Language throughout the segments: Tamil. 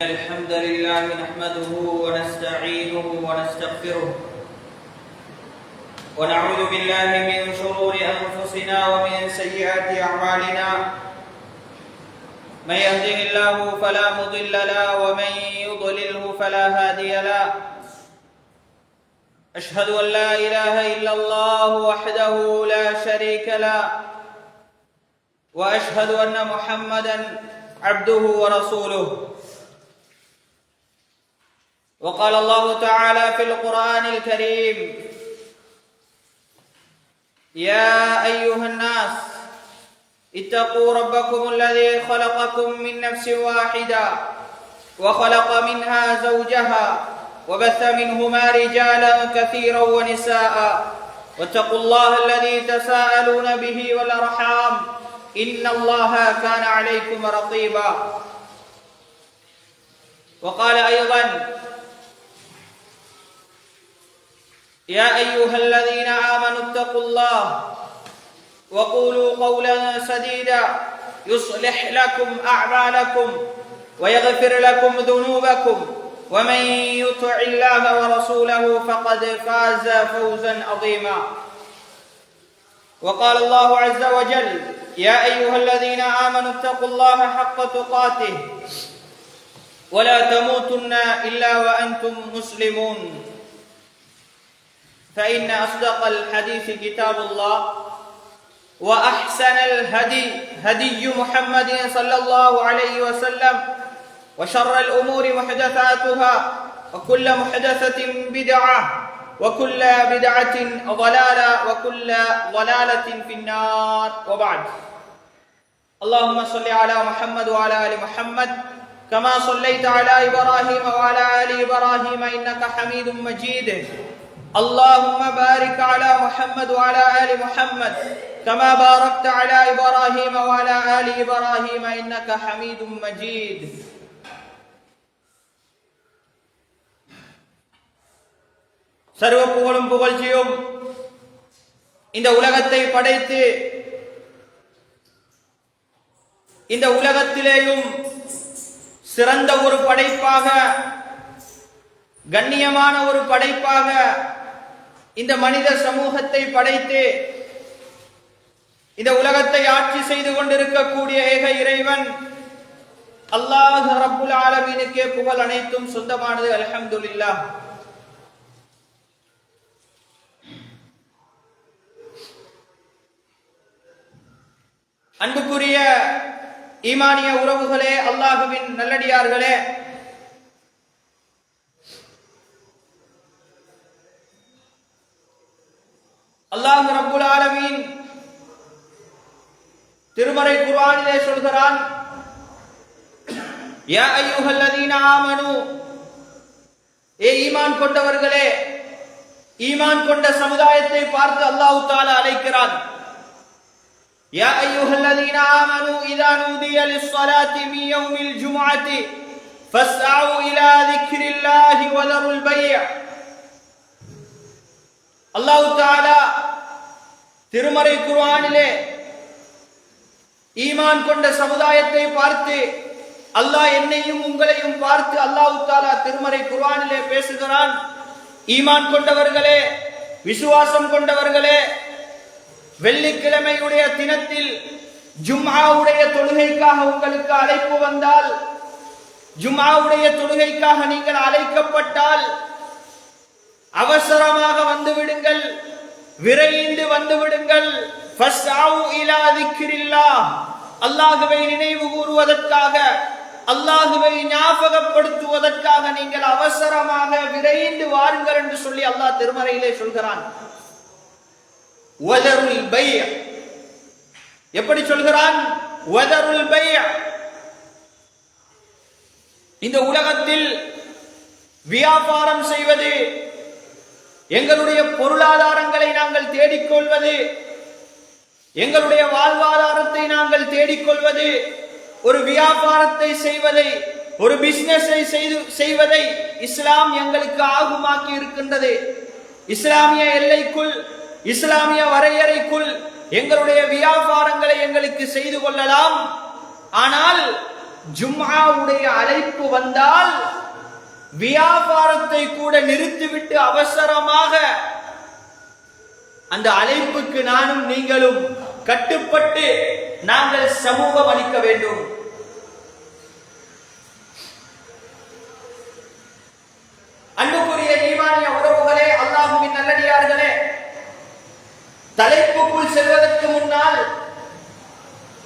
الحمد لله نحمده ونستعينه ونستغفره ونعوذ بالله من شرور أنفسنا ومن سيئات أعمالنا من يهده الله فلا مضل له ومن يضلله فلا هادي له أشهد أن لا إله إلا الله وحده لا شريك له وأشهد أن محمدا عبده ورسوله وقال الله تعالى في القرآن الكريم يا أيها الناس اتقوا ربكم الذي خلقكم من نفس واحدة وخلق منها زوجها وبث منهما رجالا كثيرا ونساء واتقوا الله الذي تساءلون به والأرحام إن الله كان عليكم رقيبا وقال أيضا يا أيها الذين آمنوا اتقوا الله وقولوا قولا سديدا يصلح لكم أعمالكم ويغفر لكم ذنوبكم ومن يطع الله ورسوله فقد فاز فوزا عظيما وقال الله عز وجل يا أيها الذين آمنوا اتقوا الله حق تقاته ولا تموتن إلا وأنتم مسلمون فإن أصدق الحديث كتاب الله وأحسن الهدي هدي محمد صلى الله عليه وسلم وشر الأمور محدثاتها وكل محدثة بدعة وكل بدعة ضلالة وكل ضلالة في النار وبعد اللهم صل على محمد وعلى آل محمد كما صليت على إبراهيم وعلى آل إبراهيم إنك حميد مجيد اللهم بارك على محمد وعلى آل محمد كما باركت على إبراهيم وعلى آل إبراهيم إنك حميد مجيد சர்வ புகழும் புகழ்ச்சியும் இந்த உலகத்தை படைத்து இந்த உலகத்திலேயும் சிறந்த ஒரு படைப்பாக கண்ணியமான ஒரு படைப்பாக இந்த மனித சமூகத்தை படைத்து இந்த உலகத்தை ஆட்சி செய்து கொண்டிருக்கக்கூடிய ஏக இறைவன் அல்லாஹ் ரப்புல் ஆலமீனுக்கே புகழ் அனைத்தும் சொந்தமானது. அல்ஹம்துலில்லாஹ். அன்புக்குரிய ஈமானிய உறவுகளே, அல்லாஹுவின் நல்லடியார்களே, அல்லாஹ் ரப்புல் ஆலமீன் திருமறை குர்ஆனிலே சொல்கிறான், யா அய்யுஹல்லதீன ஆமனு, ஏ ஈமான் கொண்டவர்களே. ஈமான் கொண்ட சமுதாயத்தை பார்த்து அல்லாஹ் தஆலா அழைக்கிறான். யா அய்யுஹல்லதீன ஆமனு இதா நூதிய லிஸ்ஸலாத்தி மின் யௌமில் ஜும்ஆத்தி ஃபஸ்அவு இலா திக்ரில்லாஹி வதருல் பைஅ. அல்லாஹ் தஆலா திருமறை குர்ஆனிலே ஈமான் கொண்ட சமுதாயத்தை பார்த்து, அல்லாஹ் என்னையும் உங்களையும் பார்த்து அல்லாஹ் தஆலா திருமறை குர்ஆனிலே பேசுகிறான். ஈமான் கொண்டவர்களே, விசுவாசம் கொண்டவர்களே, வெள்ளிக்கிழமையுடைய தினத்தில் ஜும்ஆவுடைய தொழுகைக்காக உங்களுக்கு அழைப்பு வந்தால், ஜும்ஆவுடைய தொழுகைக்காக நீங்கள் அழைக்கப்பட்டால் அவசரமாக வந்து விடுங்கள், விரைந்து வந்து விடுங்கள். ஃபஸ்அவு இலா திக்ரில்லாஹ், அல்லாஹ்வை நினைவு கூறுவதற்காக, அல்லாஹ்வை ஞாபகப்படுத்துவதற்காக நீங்கள் அவசரமாக விரைந்து வாருங்கள் என்று சொல்லி அல்லாஹ் திருமறையிலே சொல்கிறான். வதருல் பைஅ, எப்படி சொல்கிறான்? வதருல் பைஅ. இந்த உலகத்தில் வியாபாரம் செய்வது, எங்களுடைய பொருளாதாரங்களை நாங்கள் தேடிக்கொள்வது, எங்களுடைய வாழ்வாதாரத்தை நாங்கள் தேடிக்கொள்வது, ஒரு வியாபாரத்தை செய்வதை, ஒரு பிசினஸை செய்வதை இஸ்லாம் எங்களுக்கு ஆகுமாக்கி இருக்கின்றது. இஸ்லாமிய எல்லைக்குள், இஸ்லாமிய வரையறைக்குள் எங்களுடைய வியாபாரங்களை எங்களுக்கு செய்து கொள்ளலாம். ஆனால் ஜும்ஆவுடைய அழைப்பு வந்தால் வியாபாரத்தை கூட நிறுத்திவிட்டு அவசரமாக அந்த அழைப்புக்கு நானும் நீங்களும் கட்டுப்பட்டு நாங்கள் சமூகம் அளிக்க வேண்டும். அன்புக்குரிய ஈமானிய உறவுகளே, அல்லாஹ்வின் நல்லடியார்களே, தலைப்புக்குள் செல்வதற்கு முன்னால்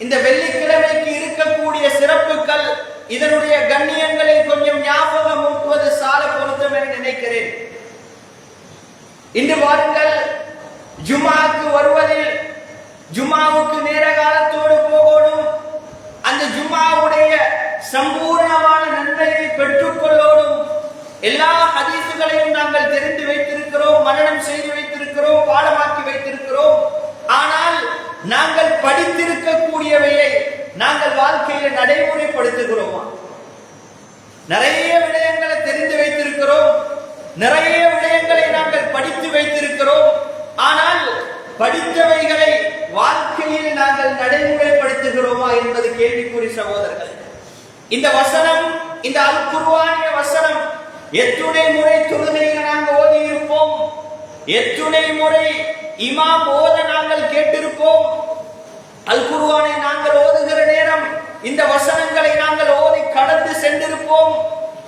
இந்த வெள்ளிக்கிழமைக்கு இருக்கக்கூடிய சிறப்புகள், இதனுடைய கண்ணியங்களை கொஞ்சம் ஞாபகம் ஊட்டுவது சால பொருத்தம் என நினைக்கிறேன். இன்று வாருங்கள், ஜும்ஆக்கு வருவதில் ஜும்ஆவுக்கு நேர காலத்தோடு போகணும், அந்த ஜும்ஆவுடைய சம்பூர்ணமான நன்மையை பெற்றுக் கொள்ளணும். எல்லா ஹதீசுகளையும் நாங்கள் தெரிந்து வைத்திருக்கிறோம், மனனம் செய்து வைத்திருக்கிறோம், பாடமாக்கி வைத்திருக்கிறோம். ஆனால் நாங்கள் படித்திருக்கக்கூடியவையை நாங்கள் வாழ்க்கையில் நடைமுறைப்படுத்துகிறோமா? நிறைய விடயங்களை தெரிந்து வைத்திருக்கிறோம், நிறைய விடயங்களை நாங்கள் படித்து வைத்திருக்கிறோம். ஆனால் படித்தவைகளை வாழ்க்கையில் நாங்கள் நடைமுறைப்படுத்துகிறோமா என்பது கேள்விக்குறி சகோதரர்கள். இந்த வசனம், இந்த அல் குர்ஆனிய வசனம் எத்துணை முறை தொழுகையில் நாங்கள் ஓதி இருப்போம், எத்துணை முறை இமாம் ஓத நாங்கள் கேட்டிருப்போம். அல் குர்ஆனை நாங்கள் ஓதுகிற நேரம் இந்த வசனங்களை நாங்கள் ஓதி கடந்து சென்றிருப்போம்.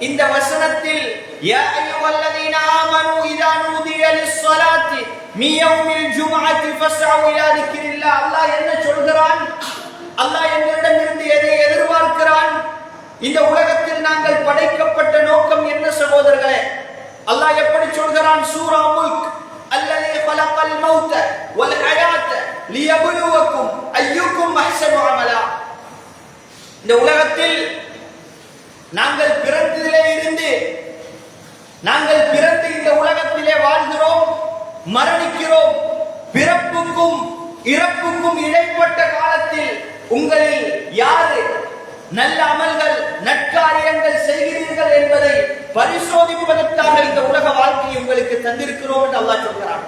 இந்த வசனத்தில் யா அய்யுஹல்லதீன ஆமனூ இதா நூதிய லிஸ்ஸலாத்தி மின் யௌமில் ஜும்ஆத்தி ஃபஸ்அவு இலா திக்ரில்லாஹ். அல்லாஹ் என்ன சொல்கிறான்? அல்லாஹ் எங்களிடமிருந்து எதை எதிர்பார்க்கிறான்? இந்த உலகத்தில் நாங்கள் படைக்கப்பட்ட நோக்கம் என்ன சகோதரர்களே? அல்லாஹ் எப்படி சொல்கிறான்? சூரா முல்க், அல்லதீ خلقல் மௌத வல் ஹயாத லியப்லுவக்கும் அய்யுக்கும் அஹ்ஸனு அமலா. இந்த உலகத்தில் நாங்கள் பிறந்ததிலே இருந்து நாங்கள் பிறந்து இந்த உலகத்திலே வாழ்கிறோம், மரணிக்கிறோம். பிறப்புக்கும் இறப்புக்கும் இடைப்பட்ட காலத்தில் உங்களில் யாரு நல்ல அமல்கள் நற்காரியங்கள் செய்கிறீர்கள் என்பதை பரிசோதிப்பதற்காக இந்த உலக வாழ்க்கையை உங்களுக்கு தந்திருக்கிறோம் என்று அல்லாஹ் சொல்கிறான்.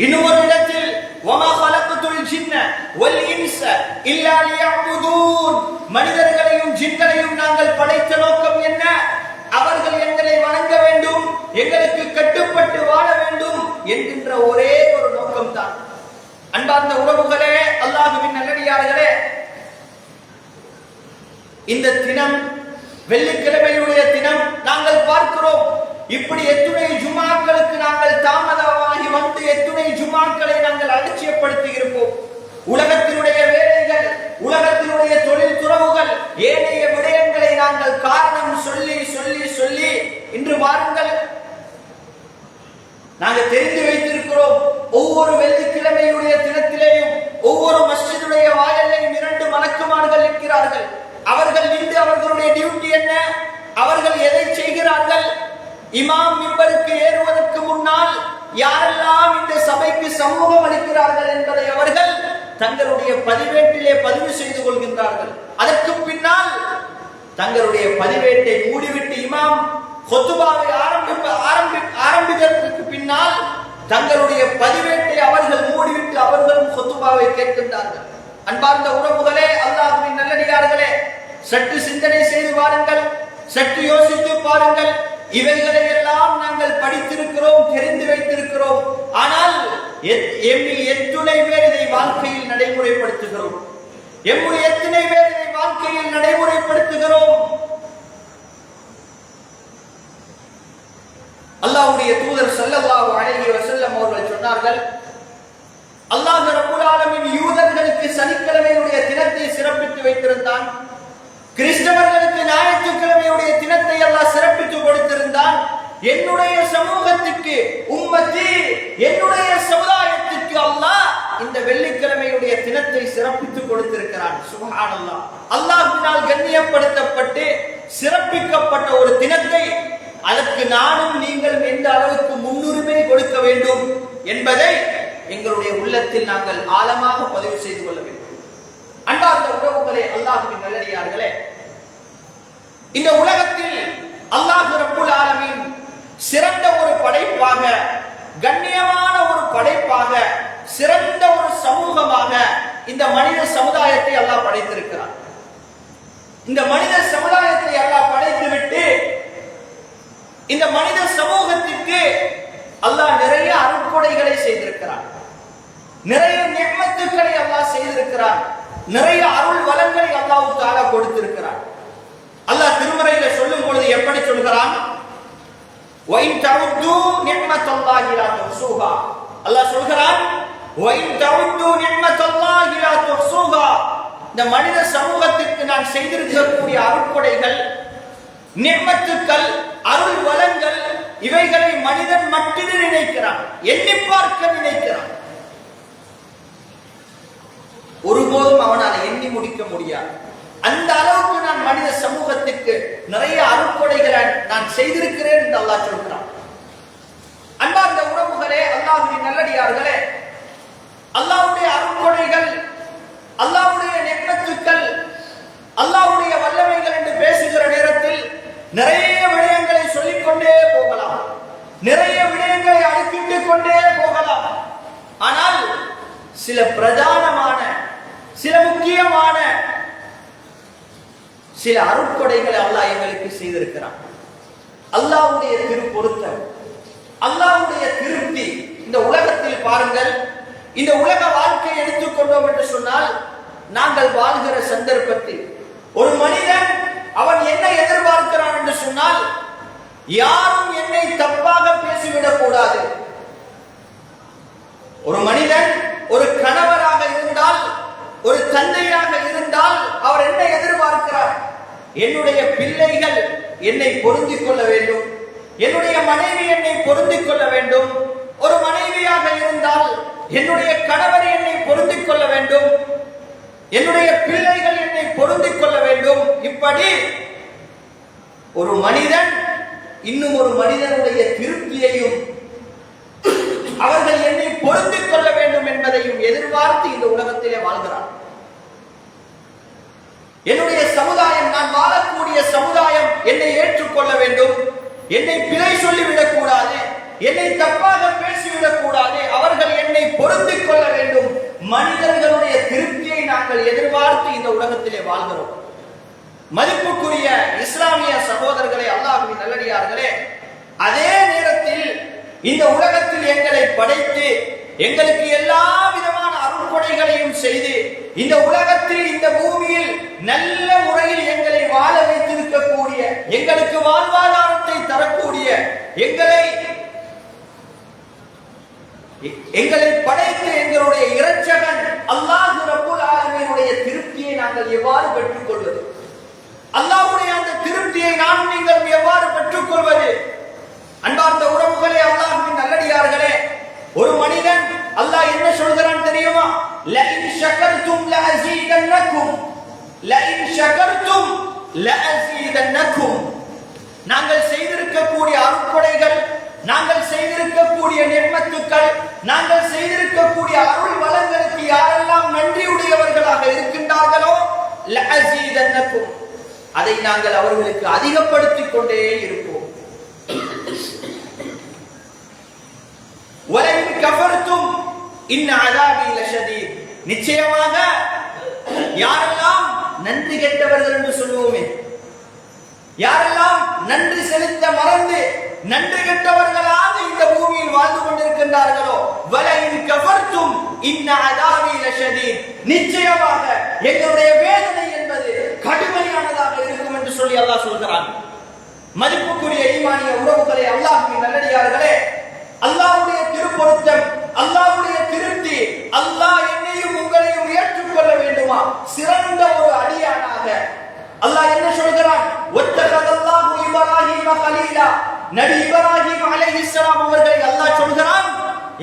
இன்னொரு இடத்தில் வமா خلقtul ஜின்ன வல் இன்ஸ இல்லா லியஅபுதூன், மனிதர்களையும் ஜின்களையும் நாங்கள் படைத்த நோக்கம் என்ன? அவர்கள் எங்களை வணங்க வேண்டும், எங்களுக்கு கட்டுப்பட்டு வாழ வேண்டும் என்கின்ற ஒரே ஒரு நோக்கம் தான். அன்பார்ந்த உறவுகளே, அல்லாஹ்வின் நல்லடியார்களே, இந்த தினம் வெள்ளிக்கிழமையுடைய தினம் நாங்கள் பார்க்கிறோம். இப்படி எத்துணை ஜும்ஆக்களுக்கு நாங்கள் தாமதமாகி வந்து எத்துணை ஜும்ஆக்களை நாங்கள் அலட்சியப்படுத்தி இருப்போம். உலகத்தினுடைய வேலைகள், உலகத்தினுடைய தொழில் துறவுகள், ஏனைய விடயங்களை நாங்கள் காரணம் சொல்லி சொல்லி சொல்லி இன்று வாருங்கள், நாங்கள் தெரிந்து வைத்திருக்கிறோம். ஒவ்வொரு வெள்ளிக்கிழமையுடைய தினத்திலேயும் ஒவ்வொரு மஸ்ஜிதுடைய வாயிலையும் 2 மலக்குமார்கள் இருக்கிறார்கள். அவர்கள் நின்று அவர்களுடைய டியூட்டி என்ன? அவர்கள் எதை செய்கிறார்கள்? இமாம் மிம்பருக்கு ஏறுவதற்கு முன்னால் யாரெல்லாம் இந்த சபைக்கு சமூகம் அளிக்கிறார்கள் என்பதை அவர்கள் தங்களுடைய பதிவேட்டிலே பதிவு செய்து கொள்கின்றார்கள். அதற்கு பின்னால் தங்களுடைய பதிவேட்டை மூடிவிட்டு இமாம் ஹுத்பாவை ஆரம்பிப்பதற்கு பின்னால் தங்களுடைய பதிவேட்டை அவர்கள் மூடிவிட்டு அவர்களும் ஹுத்பாவை கேட்கின்றார்கள். அன்பார்ந்த உறவுகளே, அல்லாஹ்வின் நல்லடியார்களே, சற்று சிந்தனை செய்து பாருங்கள், சற்று யோசித்து பாருங்கள். இவைகளை எல்லாம் நாங்கள் படித்திருக்கிறோம், தெரிந்து வைத்திருக்கிறோம். ஆனால் எம்மில் எத்துணை பேர் இதை வாழ்க்கையில் நடைமுறைப்படுத்துகிறோம்? எம்முடைய எத்தனை பேர் இதை வாழ்க்கையில் நடைமுறைப்படுத்துகிறோம்? அல்லாஹ்வுடைய தூதர் ஸல்லல்லாஹு அலைஹி வஸல்லம் அவர்கள் சொன்னார்கள், அல்லாஹ் ரப்பல் ஆலமீன் யூதர்களுக்கு சனிக்கிழமையுடைய தினத்தை சிறப்பித்து வைத்திருந்தான், கிறிஸ்தவர்களுக்கு ஞாயிற்றுக்கிழமையுடைய தினத்தை அல்லாஹ் சிறப்பித்து கொடுத்திருந்தான். என்னுடைய சமூகத்துக்கு, உம்மத்தி, என்னுடைய சமுதாயத்துக்கு அல்லாஹ் இந்த வெள்ளிக்கிழமையுடைய தினத்தை சிறப்பித்து கொடுத்திருக்கிறான். சுப்ஹானல்லாஹ். அல்லாஹ்வினால் கண்ணியப்படுத்தப்பட்டு சிறப்பிக்கப்பட்ட ஒரு தினத்தை அதற்கு நானும் நீங்களும் எந்த அளவுக்கு முன்னுரிமை கொடுக்க வேண்டும் என்பதை எங்களுடைய உள்ளத்தில் நாங்கள் ஆழமாக பதிவு செய்து கொள்ள வேண்டும். அன்பார்ந்த உறவுகளே, அல்லாஹ்வின் நல்லடியார்களே, இந்த உலகத்தில் அல்லாஹ் ரப்புல் ஆலமீன் சிறந்த ஒரு படைப்பாக, கண்ணியமான ஒரு படைப்பாக, சிறந்த ஒரு சமூகமாக இந்த மனித சமுதாயத்தை அல்லாஹ் படைத்திருக்கிறார். இந்த மனித சமுதாயத்தை அல்லாஹ் படைத்துவிட்டு இந்த மனித சமூகத்திற்கு அல்லாஹ் நிறைய அருட்கொடைகளை செய்திருக்கிறான், நிறைய நிஅமத்துக்களை அல்லாஹ் செய்திருக்கிறான், நிறைய அருள் வளங்களை அல்லாஹ் தஆலா கொடுத்திருக்கிறான். அல்லாஹ் திருமறையில சொல்லும் பொழுது எப்படி சொல்கிறான்? وَإِن تَعُدُّوا نِعْمَةَ اللَّهِ لَا تُحْصُوهَا. அல்லாஹ் சொல்கிறான் وَإِن تَعُدُّوا نِعْمَةَ اللَّهِ لَا تُحْصُوهَا. இந்த மனித சமூகத்திற்கு நான் செய்திருக்கக்கூடிய அருட்கொடைகள், நிஅமத்துக்கள், அருள் வளங்கள், இவைகளை மனிதன் மட்டுமே நினைக்கிறான், எண்ணி பார்க்க நினைக்கிறான். ஒருபோதும் அவனால் எண்ணி முடிக்க முடியாது. அந்த அளவுக்கு நான் மனித சமூகத்துக்கு நிறைய அருட்கொடைகளை நான் செய்திருக்கிறேன் என்று அல்லாஹ் சொல்கிறான். அன்பார்ந்த உறவுகளே, அல்லாஹ்வின் நல்லடியார்களே, அல்லாஹ்வுடைய அருட்கொடைகள், அல்லாஹ்வுடைய நிஅமத்துக்கள், அல்லாஹ்வுடைய வல்லமைகள் என்று பேசுகிற நேரத்தில் நிறைய விடயங்களை சொல்லிக் கொண்டே போகலாம், நிறைய விடயங்களை அடுக்கிட்டுக் கொண்டே போகலாம். ஆனால் சில பிரதானமான, சில முக்கியமான சில அருட்கொடைகளை அல்லாஹ் எங்களுக்கு செய்திருக்கிறான். அல்லாஹ்வுடைய திருப்பொருத்தம், அல்லாஹ்வுடைய திருப்தி. இந்த உலகத்தில் பாருங்கள், இந்த உலக வாழ்க்கையை எடுத்துக்கொண்டோம் என்று சொன்னால், நாங்கள் வாழ்கிற சந்தர்ப்பத்தில் ஒரு மனிதன் அவன் என்ன எதிர்பார்க்கிறான் என்று சொன்னால், யாரும் என்னை தப்பாக பேசிவிடக் கூடாது. ஒரு மனிதன் ஒரு கணவராக இருந்தால், ஒரு தந்தையாக இருந்தால், அவர் என்ன எதிர்பார்க்கிறார்? என்னுடைய பிள்ளைகள் என்னை பொருந்திக் கொள்ள வேண்டும், என்னுடைய மனைவி என்னை பொருந்திக் கொள்ள வேண்டும். ஒரு மனைவியாக இருந்தால் என்னுடைய கணவர் என்னை பொருந்திக் கொள்ள வேண்டும், என்னுடைய பிள்ளைகள் என்னை பொருந்திக் கொள்ள வேண்டும். இப்படி ஒரு மனிதன் இன்னும் ஒரு மனிதனுடைய திருப்தியையும், அவர்கள் என்னை பொருந்திக் கொள்ள வேண்டும் என்பதையும் எதிர்பார்த்து இந்த உலகத்திலே வாழ்கிறார். என்னுடைய சமுதாயம், நான் வாழக்கூடிய சமுதாயம் என்னை ஏற்றுக்கொள்ள வேண்டும், என்னை பிழை சொல்லிவிடக் கூடாது, என்னை தப்பாக பேசிவிடக் கூடாது, அவர்கள் என்னை பொருந்திக் கொள்ள வேண்டும். மனிதர்களுடைய திருப்தியை நாங்கள் எதிர்பார்த்து இந்த உலகத்திலே வாழ்கிறோம். மதிப்புக்குரிய இஸ்லாமிய சகோதரர்களே, அல்லாஹ்வின் நல்லடியார்களே, அதே நேரத்தில் இந்த உலகத்தில் எங்களை படைத்து எங்களுக்கு எல்லா விதமான அருட்கொடைகளையும் செய்து இந்த உலகத்தில், இந்த பூமியில் நல்ல முறையில் எங்களை வாழ வைத்திருக்கக்கூடிய, எங்களுக்கு வாழ்வாதாரத்தை தரக்கூடிய, எங்களை படைத்து எங்களுடைய இரட்சகன் அல்லாஹ் ரப்புல் ஆலமீனுடைய திருப்தியை நாங்கள் எவ்வாறு பெற்றுக் கொள்வது? அல்லாஹ்வுடைய அந்த திருப்தியை நாம் நீங்கள் எவ்வாறு பெற்றுக் கொள்வது? அன்பார்ந்த உறவுகளே, அல்லாஹ்வின் நல்லடியார்களே, ஒரு மனிதன் அல்லாஹ் என்ன சொல்கிறான் தெரியுமா? லஇன் ஷக்கர்தும் லஅஸீதன்னகும், லஇன் ஷக்கர்தும் லஅஸீதன்னகும். நாங்கள் செய்திருக்கக்கூடிய அருட்கொடைகள், நாங்கள் செய்திருக்கக்கூடிய நிஅமத்துக்கள், நாங்கள் செய்திருக்கக்கூடிய அருள் வளங்களுக்கு யாரெல்லாம் நன்றியுடையவர்களாக இருக்கின்றார்களோ, லஅஸீதன்னகும், அதை நாங்கள் அவர்களுக்கு அதிகப்படுத்திக் கொண்டே இருப்போம். வலைன் கஃபர்தும் இன் அஸாபி லஷதீத். நிச்சயமாக யாரெல்லாம் நன்றி கெட்டவர்கள் என்று சொல்லுவோமே, யாரெல்லாம் நன்றி செலுத்த மறந்து நன்றி கெட்டவர்களாக இந்த பூமியில் வாழ்ந்து கொண்டிருக்கின்றார்களோ, வலைன் கஃபர்தும் இன் அஸாபி லஷதீத், நிச்சயமாக எங்களுடைய வேதனை என்பது கடுமையானதாக இருக்கும் என்று சொல்லி அல்லாஹ் சொல்கிறான். மதிப்புக்குரிய ஈமானிய உறவுகளே, அல்லாஹ்வின் நல்லடியார்களே, அல்லாஹ்வுடைய திருப்பொருத்தம், அல்லாஹ்வுடைய திருப்தி, அல்லாஹ் என்னையும் உங்களையும் ஏற்றுக்கொள்ள வேண்டுமா? சிறந்த ஒரு அடியானாக அல்லாஹ் என்ன சொல்கிறான்? வத்தகல்லாஹு இப்ராஹீம கலீலா. நபி இப்ராஹீம் அலைஹிஸ்ஸலாம் அவர்களை அல்லாஹ் சொல்கிறான்,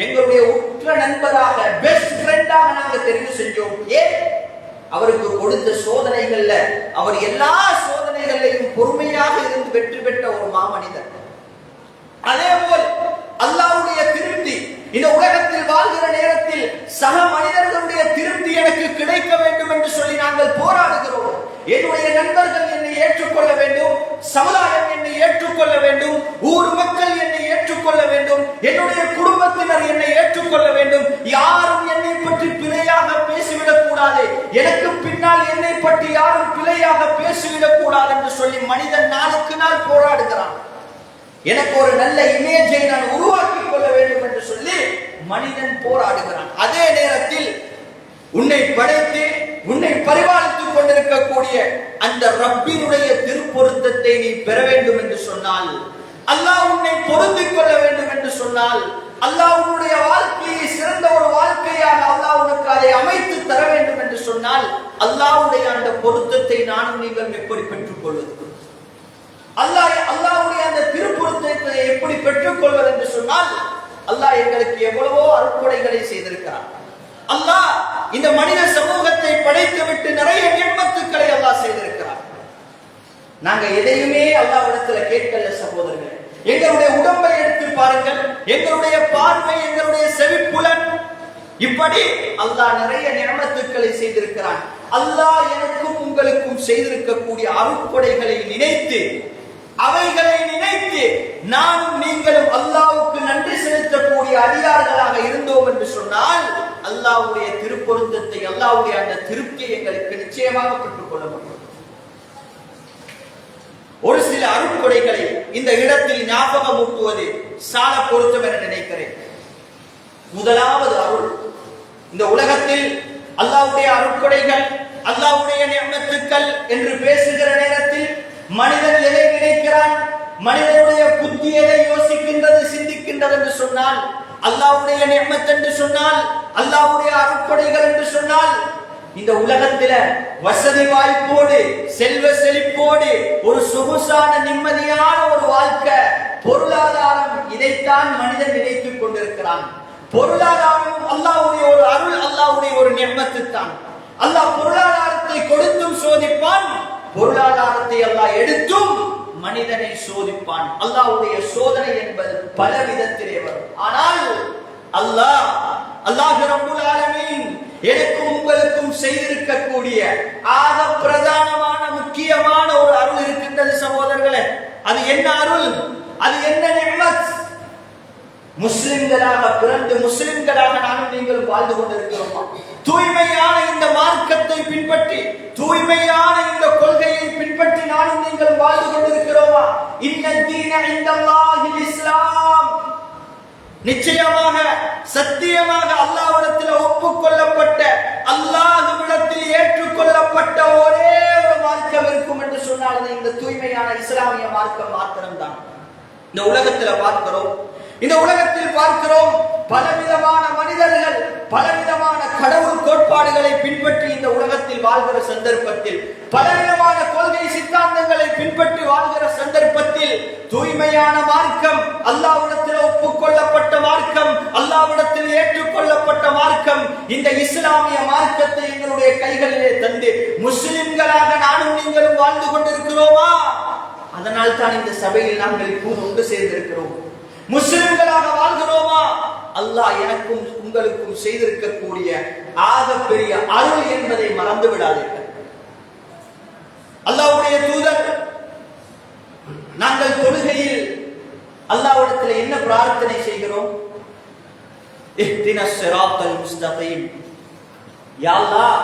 எங்களுடைய உற்ற நண்பராக, பெஸ்ட் ஃப்ரெண்டாக நாங்கள் தெரிவு செஞ்சோம். ஏன்? அவருக்கு கொடுத்த சோதனைகள்ல அவர் எல்லா சோதனைகளையும் பொறுமையாக இருந்து வெற்றி பெற்ற ஒரு மாமனிதர். அதேபோல் அல்லாஹ்வுடைய திருப்தி, இந்த உலகத்தில் வாழ்கிற நேரத்தில் சக மனிதர்களுடைய திருப்தி எனக்கு கிடைக்க வேண்டும் என்று சொல்லி நாங்கள் போராடுகிறோம். என்னுடைய நண்பர்கள் என்னை ஏற்றுக்கொள்ள வேண்டும், சமுதாயம் என்னை ஏற்றுக்கொள்ள வேண்டும், ஊர் மக்கள் என்னை ஏற்றுக்கொள்ள வேண்டும், என்னுடைய குடும்பத்தினர் என்னை ஏற்றுக்கொள்ள வேண்டும். யாரும் என்னை பற்றி பிழையாக பேசிவிடக் கூடாது, எனக்கு பின்னால் என்னை பற்றி யாரும் பிழையாக பேசிவிட மனிதன் நாளுக்கு நாள் போராடுகிறான். எனக்கு ஒரு நல்ல இமேஜை நான் உருவாக்கி கொள்ள வேண்டும் என்று சொல்லி மனிதன் போராடுகிறான். அதே நேரத்தில் உன்னை படைத்து உன்னை பரிபாலித்துக் கொண்டிருக்கக்கூடிய அந்த ரப்பினுடைய திருப்பொருத்தத்தை நீ பெற வேண்டும் என்று சொன்னால், அல்லாஹ் உன்னை பொருந்திக் கொள்ள வேண்டும் என்று சொன்னால், அல்லாஹ் உன்னுடைய வாழ்க்கையை சிறந்த ஒரு வாழ்க்கையாக அல்லாஹ் உனக்கு அதை அமைத்து தர வேண்டும் என்று சொன்னால், அல்லாஹ்வுடைய அந்த பொருத்தத்தை நானும் நீங்கள் எப்படி பெற்றுக் கொள்வது? அல்லாஹ்வுடைய அந்த திருப்பொருத்தத்தை எப்படி பெற்றுக் கொள்வது என்று சொன்னால், அல்லாஹ் எங்களுக்கு எவ்வளவோ அருட்கொடைகளை செய்திருக்கிறார். அல்லாஹ் இந்த மனித சமூகத்தை படைத்து விட்டு நிறைய நியமத்துக்களை அல்லாஹ் செய்திருக்கிறார். நாங்க எதையுமே அல்லாஹ்விடத்துல கேட்கல சகோதரர்களே. எங்களுடைய உடம்பை எடுத்து பாருங்கள், எங்களுடைய பார்வை, எங்களுடைய செவிப்புலன், இப்படி அல்லாஹ் நிறைய நியமத்துக்களை செய்திருக்கிறான். அல்லாஹ் எனக்கும் உங்களுக்கும் செய்திருக்கக்கூடிய அருட்கொடைகளை நினைத்து, அவைகளை நினைத்து நானும் நீங்களும் அல்லாஹ்வுக்கு நன்றி செலுத்தக்கூடிய அடியார்களாக இருந்தோம் என்று சொன்னால், அல்லாஹ்வுடைய திருப்பொருத்தத்தை, அல்லாஹ்வுடைய அந்த திருப்தியை எங்களுக்கு நிச்சயமாக பெற்றுக் கொள்ள முடியும். ஒரு சில அருட்கொடைகளை இந்த இடத்தில் ஞாபகமூட்டுவது சால பொருத்தம் என நினைக்கிறேன். முதலாவது அருள், இந்த உலகத்தில் அல்லாஹ்வுடைய அருட்கொடைகள், அல்லாஹ்வுடைய நியமத்துக்கள் என்று பேசுகிற நேரத்தில் மனிதன் எதை நினைக்கிறான்? மனிதனுடைய புத்தி எதை யோசிக்கின்றது, சிந்திக்கின்றது என்று சொன்னால், அல்லாஹ்வுடைய நியமத் என்று சொன்னால், அல்லாஹ்வுடைய அருட்கொடைகள் என்று சொன்னால், இந்த உலகத்தில வசதி வாய்ப்போடு, செல்வ செழிப்போடு, ஒரு சொகுசான நிம்மதியான ஒரு வாழ்க்கை, பொருளாதாரம், இதைத்தான் மனிதன் நினைத்துக் கொண்டிருக்கிறான். பொருளாதாரம் அல்லாஹ்வுடைய ஒரு அருள், அல்லாஹ்வுடைய ஒரு நியமத்து தான். அல்லாஹ் பொருளாதாரத்தை கொடுத்தும் சோதிப்பான், பொருளாதாரத்தை அல்லாஹ் எடுத்தும் மனிதனை சோதிப்பான். அல்லாஹ்வுடைய சோதனை என்பது பல விதத்திலே வரும். ஆனால் அல்லாஹ் ரப்புல் ஆலமீன் எனக்கும் உங்களுக்கும் செய்திருக்கக்கூடிய ஆக பிரதானமான முக்கியமான ஒரு அருள் இருக்கின்றது சகோதரர்களே. அது என்ன அருள்? அது என்ன நியமத்? முஸ்லிம்களாக பிறந்து முஸ்லிம்களாக நானும் நீங்கள் வாழ்ந்து கொண்டிருக்கிறோமா? தூய்மையான இந்த மார்க்கத்தை பின்பற்றி, தூய்மையான இந்த கொள்கையை பின்பற்றி நானும் நீங்கள் வாழ்ந்து கொண்டிருக்கிறோமா? இன்ன தீன இன்தல்லாஹில் இஸ்லாம், நிச்சயமாக சத்தியமாக அல்லாஹ்விடத்தில் ஒப்புக்கொள்ளப்பட்ட, அல்லாஹ்விடத்தில் ஏற்றுக்கொள்ளப்பட்ட ஒரே ஒரு மார்க்கம் இருக்கும் என்று சொன்னால் அது இந்த தூய்மையான இஸ்லாமிய மார்க்கம் மாத்திரம்தான். இந்த உலகத்தில் பார்க்கிறோம், இந்த உலகத்தில் பார்க்கிறோம் பலவிதமான மனிதர்கள் பலவிதமான கடவுள் கோட்பாடுகளை பின்பற்றி இந்த உலகத்தில் வாழ்கிற சந்தர்ப்பத்தில், பலவிதமான கொள்கை சித்தாந்தங்களை பின்பற்றி வாழ்கிற சந்தர்ப்பத்தில், தூய்மையான மார்க்கம், அல்லாஹ்விடத்தில் ஒப்புக்கொள்ளப்பட்ட மார்க்கம், அல்லாஹ்விடத்தில் ஏற்றுக்கொள்ளப்பட்ட மார்க்கம், இந்த இஸ்லாமிய மார்க்கத்தை எங்களுடைய கைகளிலே தந்து முஸ்லிம்களாக நானும் நீங்களும் வாழ்ந்து கொண்டிருக்கிறோமா? அதனால் தான் இந்த சபையில் நாங்கள் இப்போது ஒன்று சேர்ந்திருக்கிறோம். முஸ்லிம்களாக வாழ்கிறோமா? அல்லாஹ் எனக்கும் உங்களுக்கும் செய்திருக்கக்கூடிய ஆகப்பெரிய அருள் என்பதை மறந்து விடாதீர்கள். அல்லாஹ்வுடைய தூதர், நாங்கள் தொழுகையில் அல்லாஹ்விடத்தில் என்ன பிரார்த்தனை செய்கிறோம்? இஹ்தினஸ் ஸிராத்தல் முஸ்தகீம், யா அல்லாஹ்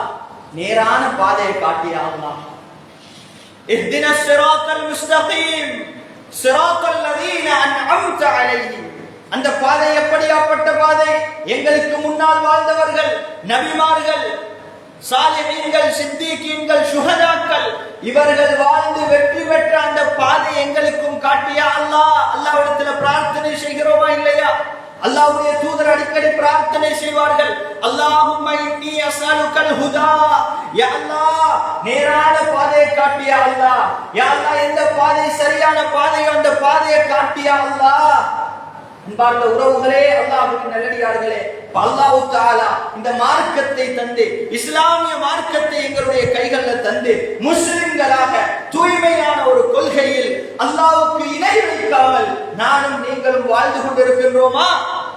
நேரான பாதையை காட்டு யா அல்லாஹ். இஹ்தினஸ் ஸிராத்தல் முஸ்தகீம் ஸிராத்தல் லதீன அன்அம்த அலைஹிம், அந்த பாதை எப்படியாப்பட்ட பாதை? எங்களுக்கு முன்னால் வாழ்ந்தவர்கள், நபிமார்கள், சாலிஹீன்கள், சித்தீகீன்கள், சுஹதாக்கள், இவர்கள் வாழ்ந்து வெற்றி பெற்ற அந்த பாதை எங்களுக்கும் காட்டியா அல்லாஹ். அல்லாஹ்விடத்தில் பிரார்த்தனை செய்கிறோமா இல்லையா? அல்லாஹ்வுடைய தூதர் அடிக்கடி பிரார்த்தனை செய்வார்கள், அல்லாஹும்ம இன்னி அஸ்அலுக்கல் ஹுதா, யா அல்லாஹ் நேரான பாதையை காட்டியா அல்லாஹ். யா அல்லாஹ் எந்த பாதை சரியான பாதையோ அந்த பாதையை காட்டியா அல்லாஹ். அன்பார்ந்த உறவுகளே, அல்லாஹ்வின் நல்லடியார்களே, அல்லாஹ் தஆலா இந்த மார்க்கத்தை தந்து, இஸ்லாமிய மார்க்கத்தை எங்களுடைய கைகளில் தந்து, முஸ்லிம்களாக தூய்மையான ஒரு கொள்கையில் அல்லாஹ்வுக்கு இணை வைக்காமல் நானும் நீங்களும் வாழ்ந்து கொண்டிருக்கின்றோமா?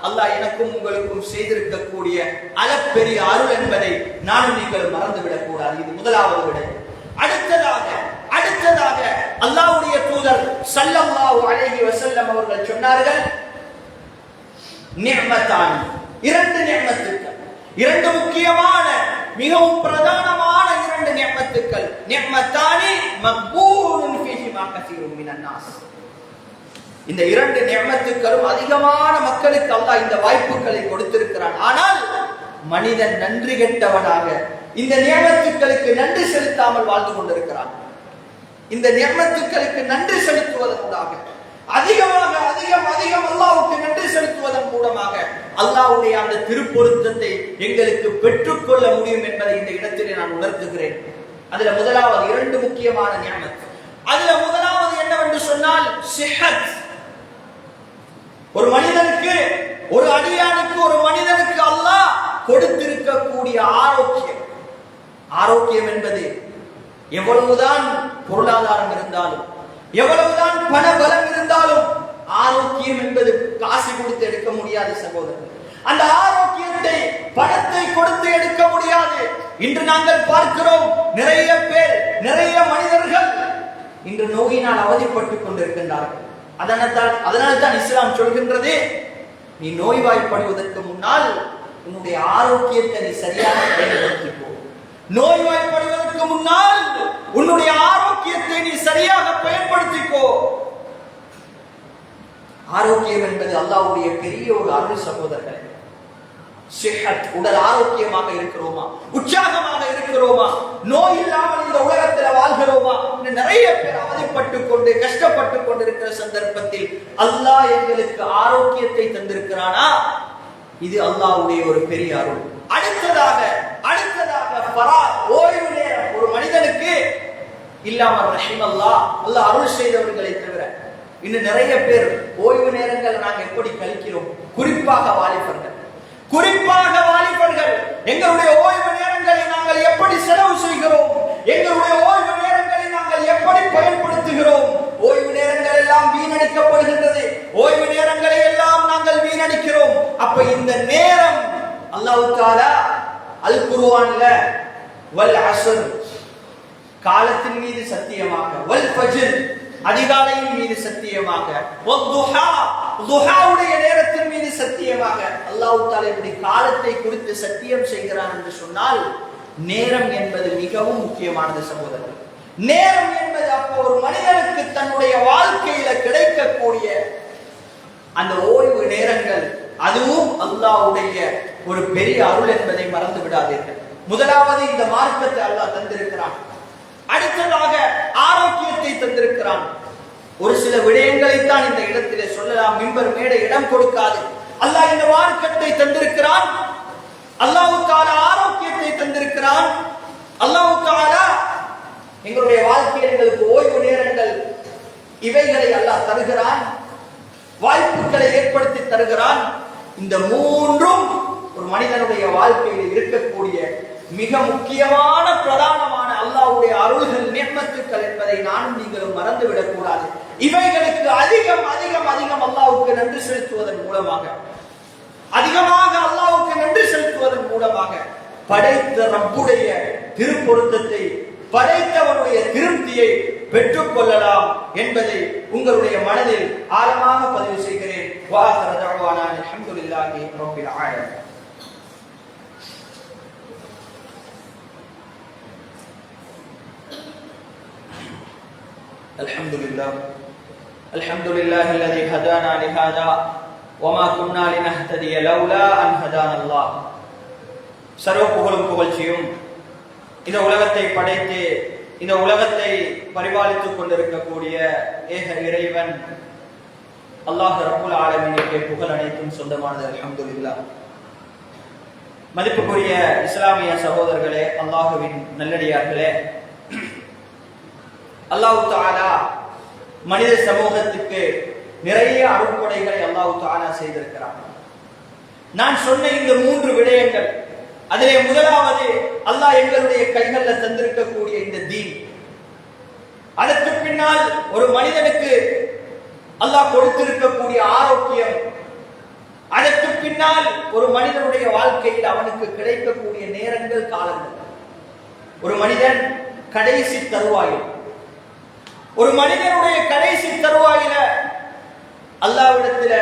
அல்லாஹ் எனக்கும் உங்களுக்கும் செய்திருக்கக்கூடிய அளப்பெரிய அருள் என்பதை நானும் நீங்கள் மறந்துவிடக் கூடாது. இது முதலாவது விடை. அடுத்ததாக அல்லாஹ்வுடைய தூதர் ஸல்லல்லாஹு அலைஹி வஸல்லம் அவர்கள் சொன்னார்கள், நிஅமத்தான், இரண்டு நிஅமத்துக்கள், இரண்டு முக்கியமான மிகவும் பிரதானமான இரண்டு நிஅமத்துக்கள். நிஅமத்தானி மக்பூலுன் ஃபீஹிமா, யுஹ்சினுஹா கஸீருன் மினன் நாஸ். இந்த இரண்டு நிஅமத்துக்களும் அதிகமான மக்களுக்கு அல்லாஹ் இந்த வாய்ப்புகளை கொடுத்திருக்கிறான். ஆனால் மனிதன் நன்றி கெட்டவனாக இந்த நியமத்துக்களுக்கு நன்றி செலுத்தாமல் வாழ்ந்து கொண்டிருக்கிறான். இந்த நியமத்துக்களுக்கு நன்றி செலுத்துவதற்காக அதிகமாக அதிகம் அல்லாஹ்வுக்கு நன்றி செலுத்துவதன் மூலமாக அல்லாஹ்வுடைய அந்த திருப்பொருத்தத்தை எங்களுக்கு பெற்றுக்கொள்ள முடியும் என்பதை இந்த இடத்திலே நான் உணர்த்துகிறேன். அதுல முதலாவது இரண்டு முக்கியமான நியமத். அதுல முதலாவது என்னவென்று சொன்னால் சிஹத். ஒரு மனிதனுக்கு, ஒரு அடியானுக்கு, ஒரு மனிதனுக்கு அல்லாஹ் கொடுத்திருக்கக்கூடிய ஆரோக்கியம். ஆரோக்கியம் என்பது எவ்வளவுதான் பொருளாதாரம் இருந்தாலும், எவ்வளவுதான் பண பலம் இருந்தாலும், ஆரோக்கியம் என்பது காசு கொடுத்து எடுக்க முடியாது சகோதரர். அந்த ஆரோக்கியத்தை பணத்தை கொடுத்து எடுக்க முடியாது. இன்று நாங்கள் பார்க்கிறோம், நிறைய பேர், நிறைய மனிதர்கள் இன்று நோயினால் அவதிப்பட்டுக் கொண்டிருக்கின்றார்கள். அதனால்தான் இஸ்லாம் சொல்கின்றது, நீ நோய்வாய்ப்படுவதற்கு முன்னால் உன்னுடைய ஆரோக்கியத்தை நீ சரியாக பயன்படுத்திக்கோ. நோய்வாய்ப்படுவதற்கு முன்னால் உன்னுடைய ஆரோக்கியத்தை நீ சரியாக பயன்படுத்திக்கோ. ஆரோக்கியம் என்பது அல்லாஹ்வுடைய பெரிய ஒரு அருள் சகோதரர்களே. சிஹத், உடல் ஆரோக்கியமாக இருக்கிறோமா, உற்சாகமாக இருக்கிறோமா, நோய் இல்லாமல் இந்த உலகத்தில் வாழ்கிறோமா? நிறைய பேர் அவதிப்பட்டுக் கொண்டு கஷ்டப்பட்டுக் கொண்டிருக்கிற சந்தர்ப்பத்தில் அல்லாஹ் எங்களுக்கு ஆரோக்கியத்தை தந்திருக்கிறானா? இது அல்லாஹ்வுடைய ஒரு பெரிய அருள். அடுத்ததாக ஓய்வு நேரம் ஒரு மனிதனுக்கு இல்லாமல் ரஹிமல்லாஹ், அல்லாஹ் அருள் செய்தவர்களை தவிர இன்னும் நிறைய பேர் ஓய்வு நேரங்கள் நாங்கள் எப்படி கழிக்கிறோம்? குறிப்பாக வாலிபர்கள் எங்களுடைய ஓய்வு நேரங்களை நாங்கள் எப்படி செலவு செய்கிறோம்? எங்களுடைய ஓய்வு நேரங்களை நாங்கள் எப்படி பயன்படுத்துகிறோம்? ஓய்வு நேரங்கள் எல்லாம் வீணடிக்கப்படுகின்றது. ஓய்வு நேரங்களை எல்லாம் நாங்கள் வீணடிக்கிறோம். அப்ப இந்த நேரம் அல்லாஹ் தஆலா அல் குர்ஆன்ல வல் அஸ்ர், காலத்தின் மீது சத்தியமாக, வல் ஃபஜ்ர், அதிகாலையின் மீது சத்தியமாக, வத்துஹா, துஹாவுடைய நேரத்தின் மீது சத்தியமாக அல்லாஹ் தஆலா இப்படி காலத்தை குறித்து சத்தியம் செய்கிறான் என்று சொன்னால், நேரம் என்பது மிகவும் முக்கியமானது சகோதரர்கள். நேரம் என்பது அப்போ ஒரு மனிதனுக்கு தன்னுடைய வாழ்க்கையில கிடைக்கக்கூடிய அந்த ஓய்வு நேரங்கள், அதுவும் அல்லாஹ்வுடைய ஒரு பெரிய அருள் என்பதை மறந்து விடாதீர்கள். முதலாவது இந்த மார்க்கத்தை அல்லாஹ் தந்திருக்கிறான். அடுத்ததாக ஆரோக்கியத்தை தந்திருக்கிறான். ஒரு சில விடயங்களை தான் இந்த இடத்திலே சொல்லலாம், மிம்பர் மேடை இடம் கொடுக்காது. அல்லாஹ் இந்த மார்க்கத்தை தந்திருக்கிறான். அல்லாஹ் தஆலா ஆரோக்கியத்தை தந்திருக்கிறான். அல்லாஹ் தஆலா எங்களுடைய வாழ்க்கையில் எங்களுக்கு ஓய்வு நேரங்கள் இவைகளை அல்லாஹ் தருகிறான், வாய்ப்புகளை ஏற்படுத்தி தருகிறான். இந்த மூன்றும் ஒரு மனிதனுடைய வாழ்க்கையில் இருக்கக்கூடிய மிக முக்கியமான பிரதானமான அல்லாஹ்வுடைய அருள்கள், நிஅமத்துக்கள் என்பதை நானும் நீங்களும் மறந்துவிடக் கூடாது. இவைகளுக்கு அதிகம் அல்லாஹ்வுக்கு நன்றி செலுத்துவதன் மூலமாக, அதிகமாக அல்லாஹ்வுக்கு நன்றி செலுத்துவதன் மூலமாக படைத்த ரப்புடைய திருப்பொருத்தத்தை, படைத்தவனுடைய திருப்தியை பெற்றுக் கொள்ளலாம் என்பதை உங்களுடைய மனதில் ஆழமாக பதிவு செய்கிறேன். வாஹிரு தஅவானா அல்ஹம்துலில்லாஹி ரப்பில் ஆலமீன். الحمد لله الذي هدانا لهذا وما كنا لنهتدي لولا أن هدانا الله. சர்வ புகழும் புகழ்ச்சியும் இந்த உலகத்தை படைத்து இந்த உலகத்தை பரிபாலித்துக் கொண்டிருக்கக்கூடிய ஏக இறைவன் அல்லாஹ் ரப்புல் ஆலமீனுக்கே புகழ் அனைத்தும் சொந்தமானது. அல்ஹம்துலில்லாஹ். மதிப்புக்குரிய இஸ்லாமிய சகோதரர்களே, அல்லாஹ்வின் நல்லடியார்களே, அல்லாஹ் தஆலா மனித சமூகத்துக்கு நிறைய அருட்கொடைகளை அல்லாஹ் தஆலா செய்திருக்கிறார். நான் சொன்ன இந்த மூன்று விடயங்கள், அதிலே முதலாவது அல்லாஹ் எங்களுடைய கைகள்ல தந்திருக்கக்கூடிய இந்த தீன். அதற்கு பின்னால் ஒரு மனிதனுக்கு அல்லாஹ் கொடுத்திருக்கக்கூடிய ஆரோக்கியம். அதற்கு பின்னால் ஒரு மனிதனுடைய வாழ்க்கையில் அவனுக்கு கிடைக்கக்கூடிய நேரங்கள், காலங்கள். ஒரு மனிதன் கடைசி தருவாயில், ஒரு மனிதனுடைய கடைசி தருவாயில அல்லாஹ்விடத்துல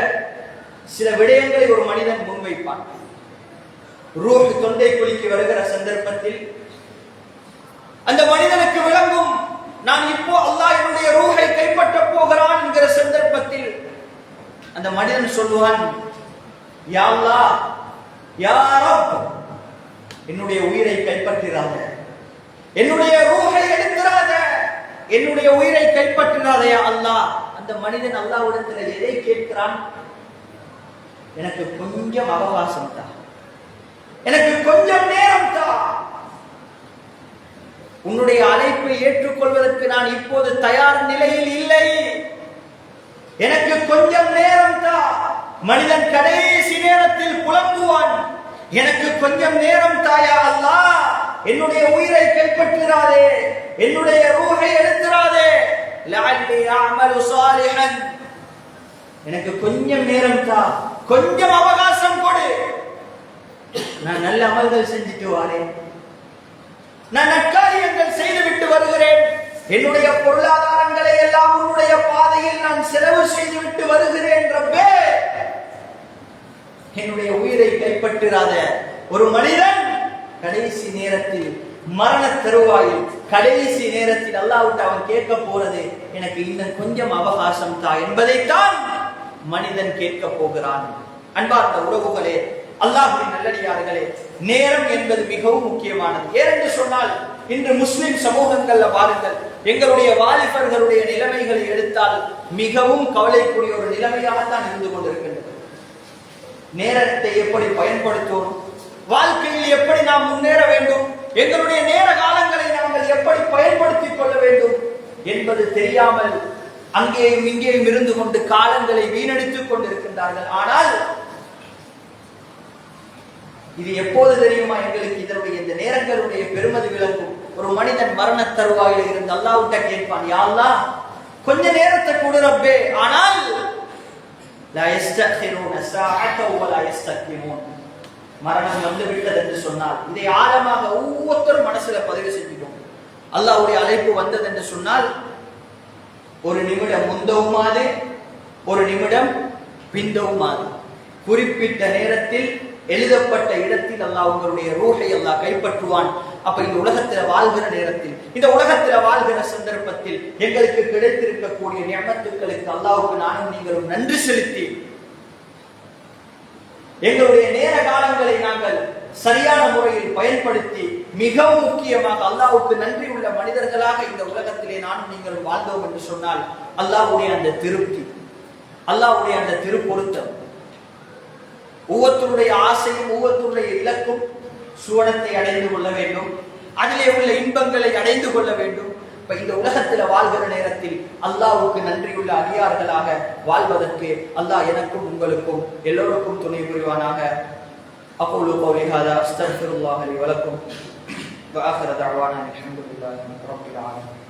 சில விடயங்களை ஒரு மனிதன் முன்வைப்பான். ரூஹ் தொண்டை குழிக்கு வருகிற சந்தர்ப்பத்தில் அந்த மனிதனுக்கு விளங்கும், நான் இப்போ அல்லாஹ் என்னுடைய ரூஹை கைப்பற்ற போகிறான் என்கிற சந்தர்ப்பத்தில் அந்த மனிதன் சொல்லுவான், யா அல்லாஹ், யா ரப், என்னுடைய உயிரை கைப்பற்றிராத, என்னுடைய ரூஹை எடுத்துறாத, என்னுடைய உயிரை கைப்பற்றிராதே அல்லாஹ். அந்த மனிதன் அல்லாஹ்விடத்தில் எதை கேட்கிறான்? எனக்கு கொஞ்சம் அவகாசம் தா, எனக்கு கொஞ்சம் நேரம் தா, உன்னுடைய அழைப்பை ஏற்றுக்கொள்வதற்கு நான் இப்போது தயார் நிலையில் இல்லை, எனக்கு கொஞ்சம் நேரம் தா. மனிதன் கடைசி நேரத்தில் புலம்புவான், எனக்கு கொஞ்சம் நேரம் தாயா அல்லாஹ், என்னுடைய உயிரை கைப்பற்றிராதே, என்னுடைய ரூஹை எடுத்துறாதே, லஅல்லி அஅமலு ஸாலிஹன், எனக்கு கொஞ்சம் நேரம் தா, கொஞ்சம் அவகாசம் கொடு, நான் நல்ல அமல்கள் செஞ்சுட்டு வரேன், நான் நற்காரியங்கள் செய்துவிட்டு வருகிறேன், என்னுடைய பொருளாதாரங்களை எல்லாம் உன்னுடைய பாதையில் நான் செலவு செய்துவிட்டு வருகிறேன் ரப்பே, என்னுடைய உயிரை கைப்பற்றிராத. ஒரு மனிதன் கடைசி நேரத்தில், மரண தருவாயில், கடைசி நேரத்தில் அல்லாஹ்விட்டு அவன் கேட்க போறது, எனக்கு இன்னும் கொஞ்சம் அவகாசம் தா என்பதைத்தான் மனிதன் கேட்க போகிறான். அன்பார்ந்த உறவுகளே, அல்லாஹ்வின் நல்லடியார்களே, நேரம் என்பது மிகவும் முக்கியமானது. ஏனென்று சொன்னால், இன்று முஸ்லிம் சமூகங்கள்ல பாருங்கள், எங்களுடைய வாலிபர்களுடைய நிலைமைகளை எடுத்தால் மிகவும் கவலைக்குரிய ஒரு நிலைமையாகத்தான் இருந்து கொண்டிருக்கின்றது. நேரத்தை எப்படி பயன்படுத்துவோம், வாழ்க்கையில் எப்படி நாம் முன்னேற வேண்டும், எங்களுடைய நேர காலங்களை நாங்கள் எப்படி பயன்படுத்திக் கொள்ள வேண்டும் என்பது தெரியாமல் அங்கேயும் இங்கேயும் இருந்து கொண்டு காலங்களை வீணடித்துக் கொண்டிருக்கின்றார்கள். ஆனால் இது எப்போது தெரியுமா எங்களுக்கு இதனுடைய இந்த நேரங்களுடைய பெருமதி விளங்கும்? ஒரு மனிதன் மரண தருவாயில் இருந்து அல்லாஹ்விட்ட கேட்பான், யா அல்லாஹ், கொஞ்ச நேரத்தை கொடு ரப்பே, ஆனால் லா யஸ்தக்ஹிரூன ஸாஅத வ லா யஸ்தக்திமூன், மரணம் வந்து விட்டது என்று சொன்னால் இதை ஆழமாக ஒவ்வொருத்தரும் மனசுல பதிவு செஞ்சுட்டோம். அல்லாஹ்வுடைய அழைப்பு வந்தது என்று சொன்னால் ஒரு நிமிடம் முந்தவுமாது, ஒரு நிமிடம் பிந்தவுமாது, குறிப்பிட்ட நேரத்தில் எழுதப்பட்ட இடத்தில் அல்லாஹ் உங்களுடைய ரூஹை அல்லாஹ் கைப்பற்றுவான். அப்ப இந்த உலகத்துல வாழ்கிற நேரத்தில், இந்த உலகத்துல வாழ்கிற சந்தர்ப்பத்தில் எங்களுக்கு கிடைத்திருக்கக்கூடிய நியமத்துக்களுக்கு அல்லாஹ்வுக்கு நானும் நீங்களும் நன்றி செலுத்தி எங்களுடைய நேர காலங்களை நாங்கள் சரியான முறையில் பயன்படுத்தி மிகவும் முக்கியமாக அல்லாஹ்வுக்கு நன்றி உள்ள மனிதர்களாக இந்த உலகத்திலே நானும் நீங்களும் வாழ்ந்தோம் என்று சொன்னால் அல்லாஹ்வுடைய அந்த திருப்தி, அல்லாஹ்வுடைய அந்த திருப்பொருத்தம், ஒவ்வொருத்தருடைய ஆசையும் ஒவ்வொருத்தருடைய இலக்கும் சுவனத்தை அடைந்து கொள்ள வேண்டும், அதிலே உள்ள இன்பங்களை அடைந்து கொள்ள வேண்டும். இப்ப இந்த உலகத்துல வாழ்கிற நேரத்தில் அல்லாஹ்வுக்கு நன்றியுள்ள அடியார்களாக வாழ்வதற்கு அல்லாஹ் எனக்கும் உங்களுக்கும் எல்லோருக்கும் துணை புரிவானாக. அகூலு கௌலி ஹாதா அஸ்தக்ஃபிருல்லாஹ் லி வ லக்கும் வ ஆகிரு தஅவானா அல்ஹம்துலில்லாஹி ரப்பில் ஆலமீன்.